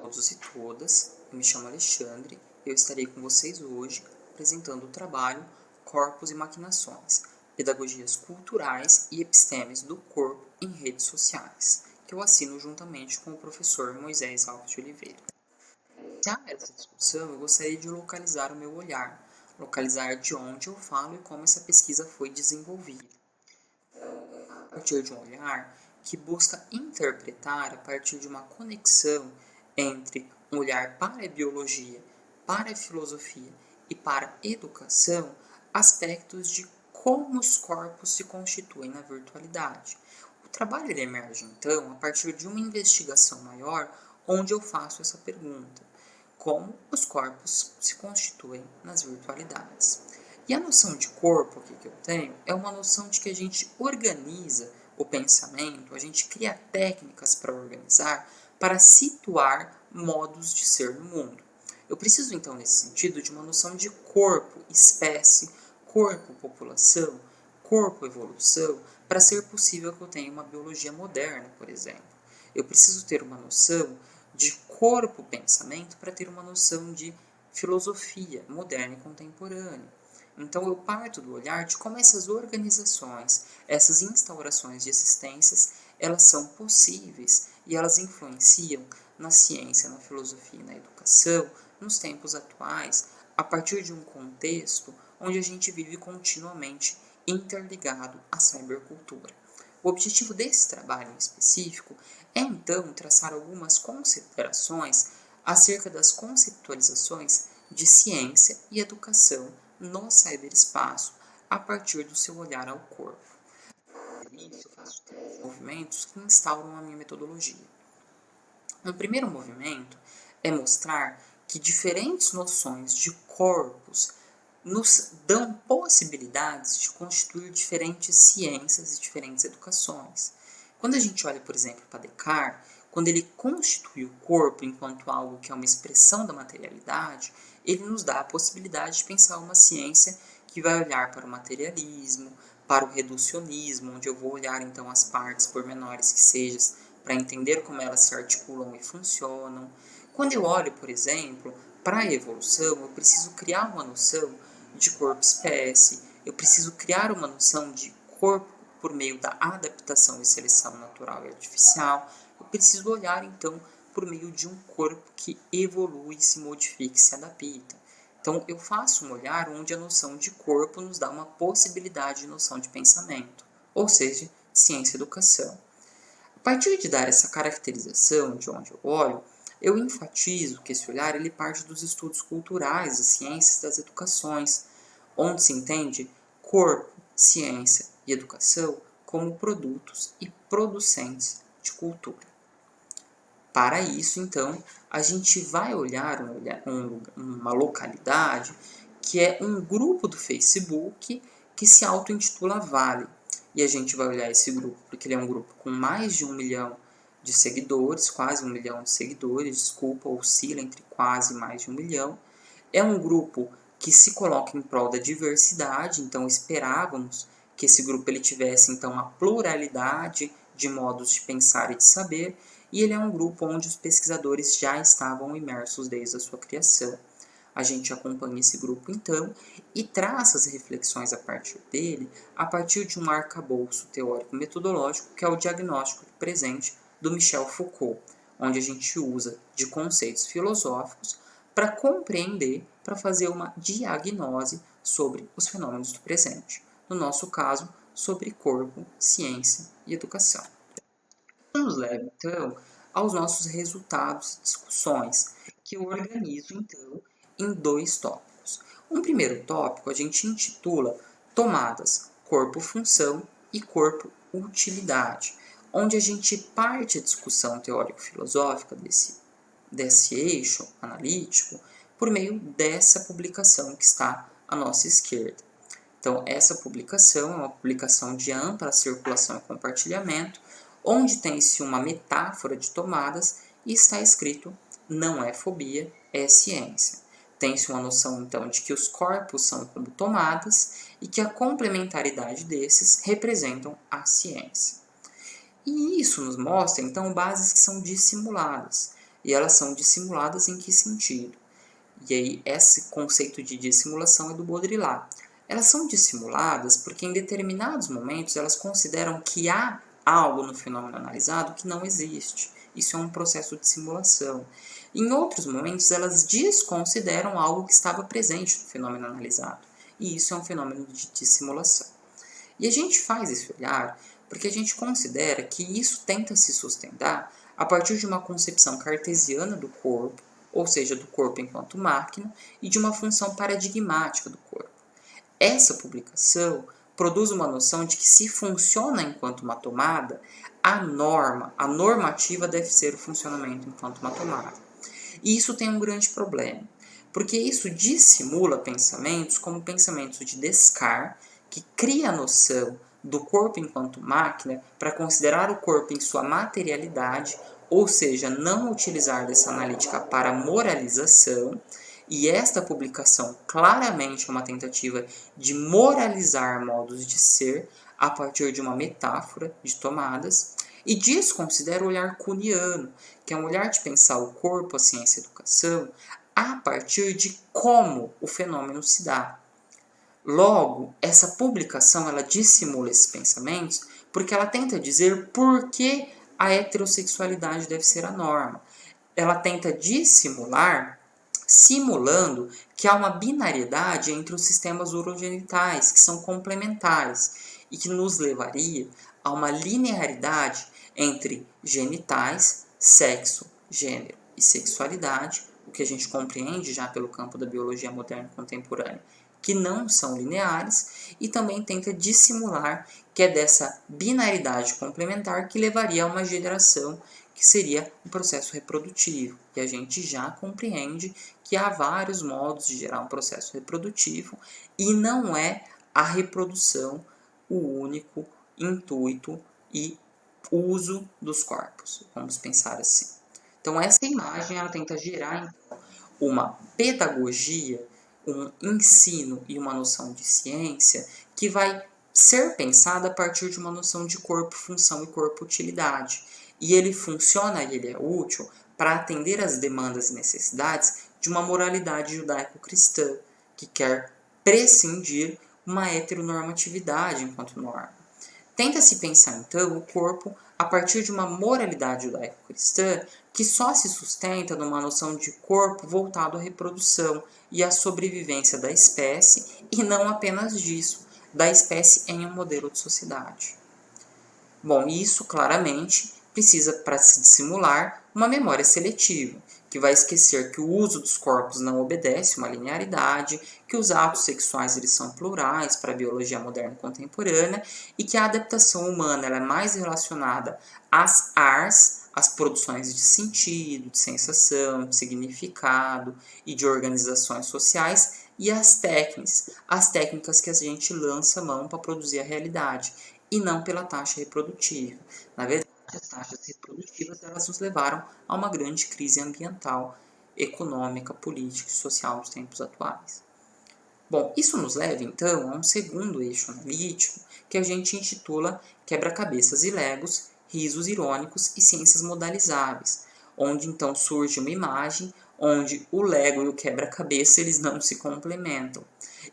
Todos e todas, eu me chamo Alexandre e eu estarei com vocês hoje apresentando o trabalho Corpos e Maquinações, Pedagogias Culturais e Epistemes do Corpo em Redes Sociais, que eu assino juntamente com o professor Moisés Alves de Oliveira. Para iniciar essa discussão, eu gostaria de localizar o meu olhar, localizar de onde eu falo e como essa pesquisa foi desenvolvida. A partir de um olhar que busca interpretar a partir de uma conexão entre um olhar para a biologia, para a filosofia e para a educação, aspectos de como os corpos se constituem na virtualidade. O trabalho ele emerge, então, a partir de uma investigação maior, onde eu faço essa pergunta: como os corpos se constituem nas virtualidades? E a noção de corpo aqui que eu tenho é uma noção de que a gente organiza o pensamento, a gente cria técnicas para organizar, para situar modos de ser no mundo. Eu preciso então, nesse sentido, de uma noção de corpo, espécie, corpo, população, corpo, evolução, para ser possível que eu tenha uma biologia moderna, por exemplo. Eu preciso ter uma noção de corpo, pensamento, para ter uma noção de filosofia moderna e contemporânea. Então eu parto do olhar de como essas organizações, essas instaurações de existências, elas são possíveis e elas influenciam na ciência, na filosofia e na educação, nos tempos atuais, a partir de um contexto onde a gente vive continuamente interligado à cybercultura. O objetivo desse trabalho em específico é então traçar algumas considerações acerca das conceptualizações de ciência e educação no cyberespaço a partir do seu olhar ao corpo. Por isso, eu faço três movimentos que instauram a minha metodologia. Um primeiro movimento é mostrar que diferentes noções de corpos nos dão possibilidades de constituir diferentes ciências e diferentes educações. Quando a gente olha, por exemplo, para Descartes, quando ele constitui o corpo enquanto algo que é uma expressão da materialidade, ele nos dá a possibilidade de pensar uma ciência que vai olhar para o materialismo, para o reducionismo, onde eu vou olhar então as partes, por menores que sejam, para entender como elas se articulam e funcionam. Quando eu olho, por exemplo, para a evolução, eu preciso criar uma noção de corpo-espécie, eu preciso criar uma noção de corpo por meio da adaptação e seleção natural e artificial, eu preciso olhar então por meio de um corpo que evolui, se modifica e se adapta. Então eu faço um olhar onde a noção de corpo nos dá uma possibilidade de noção de pensamento, ou seja, ciência e educação. A partir de dar essa caracterização de onde eu olho, eu enfatizo que esse olhar ele parte dos estudos culturais, das ciências, das educações, onde se entende corpo, ciência e educação como produtos e producentes de cultura. Para isso, então, a gente vai olhar uma localidade que é um grupo do Facebook que se auto-intitula Vale. E a gente vai olhar esse grupo porque ele é um grupo com mais de 1 milhão de seguidores, quase 1 milhão de seguidores, desculpa, oscila entre quase mais de 1 milhão. É um grupo que se coloca em prol da diversidade, então esperávamos que esse grupo ele tivesse então uma pluralidade de modos de pensar e de saber, e ele é um grupo onde os pesquisadores já estavam imersos desde a sua criação. A gente acompanha esse grupo então e traça as reflexões a partir dele, a partir de um arcabouço teórico-metodológico que é o diagnóstico do presente do Michel Foucault, onde a gente usa de conceitos filosóficos para compreender, para fazer uma diagnose sobre os fenômenos do presente. No nosso caso, sobre corpo, ciência e educação. Nos leva, então, aos nossos resultados e discussões, que eu organizo, então, em 2 tópicos. Um primeiro tópico a gente intitula Tomadas Corpo-Função e Corpo-Utilidade, onde a gente parte a discussão teórico-filosófica desse eixo analítico por meio dessa publicação que está à nossa esquerda. Então, essa publicação é uma publicação de ampla circulação e compartilhamento, onde tem-se uma metáfora de tomadas e está escrito: não é fobia, é ciência. Tem-se uma noção, então, de que os corpos são como tomadas e que a complementaridade desses representam a ciência. E isso nos mostra, então, bases que são dissimuladas. E elas são dissimuladas em que sentido? E aí, esse conceito de dissimulação é do Baudrillard. Elas são dissimuladas porque em determinados momentos elas consideram que há algo no fenômeno analisado que não existe. Isso é um processo de simulação. Em outros momentos, elas desconsideram algo que estava presente no fenômeno analisado. E isso é um fenômeno de dissimulação. E a gente faz esse olhar porque a gente considera que isso tenta se sustentar a partir de uma concepção cartesiana do corpo, ou seja, do corpo enquanto máquina, e de uma função paradigmática do corpo. Essa publicação produz uma noção de que se funciona enquanto uma tomada, a normativa deve ser o funcionamento enquanto uma tomada. E isso tem um grande problema, porque isso dissimula pensamentos como pensamentos de Descartes, que cria a noção do corpo enquanto máquina para considerar o corpo em sua materialidade, ou seja, não utilizar dessa analítica para moralização, e esta publicação claramente é uma tentativa de moralizar modos de ser a partir de uma metáfora de tomadas, e desconsidera o olhar kuhniano, que é um olhar de pensar o corpo, a ciência e a educação, a partir de como o fenômeno se dá. Logo, essa publicação ela dissimula esses pensamentos porque ela tenta dizer por que a heterossexualidade deve ser a norma. Ela tenta dissimular, simulando que há uma binariedade entre os sistemas urogenitais, que são complementares, e que nos levaria a uma linearidade entre genitais, sexo, gênero e sexualidade, o que a gente compreende já pelo campo da biologia moderna e contemporânea, que não são lineares, e também tenta dissimular que é dessa binaridade complementar que levaria a uma geração que seria um processo reprodutivo. E a gente já compreende que há vários modos de gerar um processo reprodutivo e não é a reprodução o único intuito e uso dos corpos. Vamos pensar assim. Então essa imagem ela tenta gerar então, uma pedagogia, um ensino e uma noção de ciência que vai ser pensada a partir de uma noção de corpo, função e corpo-utilidade. E ele funciona e ele é útil para atender às demandas e necessidades de uma moralidade judaico-cristã, que quer prescindir uma heteronormatividade enquanto norma. Tenta-se pensar, então, o corpo a partir de uma moralidade judaico-cristã que só se sustenta numa noção de corpo voltado à reprodução e à sobrevivência da espécie, e não apenas disso, da espécie em um modelo de sociedade. Bom, isso claramente precisa, para se dissimular, uma memória seletiva, que vai esquecer que o uso dos corpos não obedece uma linearidade, que os atos sexuais eles são plurais para a biologia moderna e contemporânea, e que a adaptação humana ela é mais relacionada às ARs, às produções de sentido, de sensação, de significado e de organizações sociais, e às técnicas que a gente lança a mão para produzir a realidade, e não pela taxa reprodutiva. Na verdade, as taxas reprodutivas elas nos levaram a uma grande crise ambiental, econômica, política e social nos tempos atuais. Bom, isso nos leva então a um segundo eixo analítico que a gente intitula Quebra-cabeças e Legos, Risos Irônicos e Ciências Modalizáveis, onde então surge uma imagem onde o Lego e o quebra-cabeça eles não se complementam.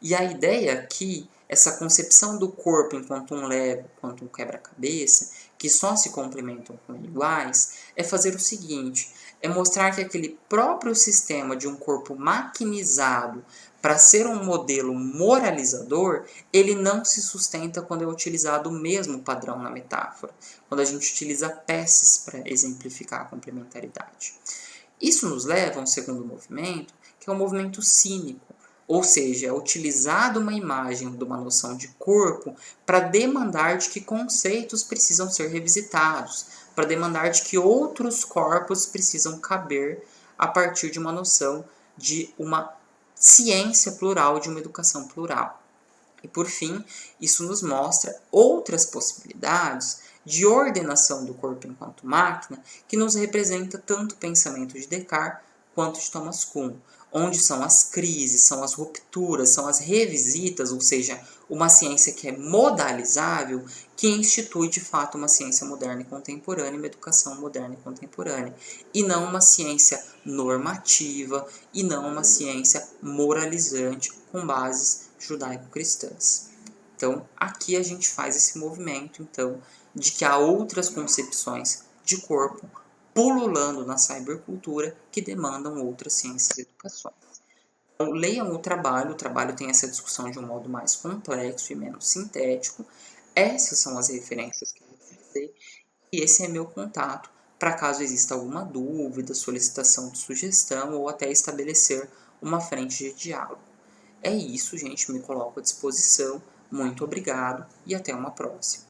E a ideia aqui, essa concepção do corpo enquanto um Lego, enquanto um quebra-cabeça, que só se complementam com iguais, é fazer o seguinte, é mostrar que aquele próprio sistema de um corpo maquinizado para ser um modelo moralizador, ele não se sustenta quando é utilizado o mesmo padrão na metáfora, quando a gente utiliza peças para exemplificar a complementaridade. Isso nos leva a um segundo movimento, que é o movimento cínico, ou seja, é utilizado uma imagem de uma noção de corpo para demandar de que conceitos precisam ser revisitados, para demandar de que outros corpos precisam caber a partir de uma noção de uma ciência plural, de uma educação plural. E por fim, isso nos mostra outras possibilidades de ordenação do corpo enquanto máquina que nos representa tanto o pensamento de Descartes quanto de Thomas Kuhn, onde são as crises, são as rupturas, são as revisitas, ou seja, uma ciência que é modalizável, que institui de fato uma ciência moderna e contemporânea, uma educação moderna e contemporânea, e não uma ciência normativa, e não uma ciência moralizante com bases judaico-cristãs. Então, aqui a gente faz esse movimento, então, de que há outras concepções de corpo pululando na cybercultura que demandam outras ciências e educações. Então, leiam o trabalho tem essa discussão de um modo mais complexo e menos sintético. Essas são as referências que eu utilizei e esse é meu contato para caso exista alguma dúvida, solicitação de sugestão ou até estabelecer uma frente de diálogo. É isso, gente, me coloco à disposição. Muito obrigado e até uma próxima.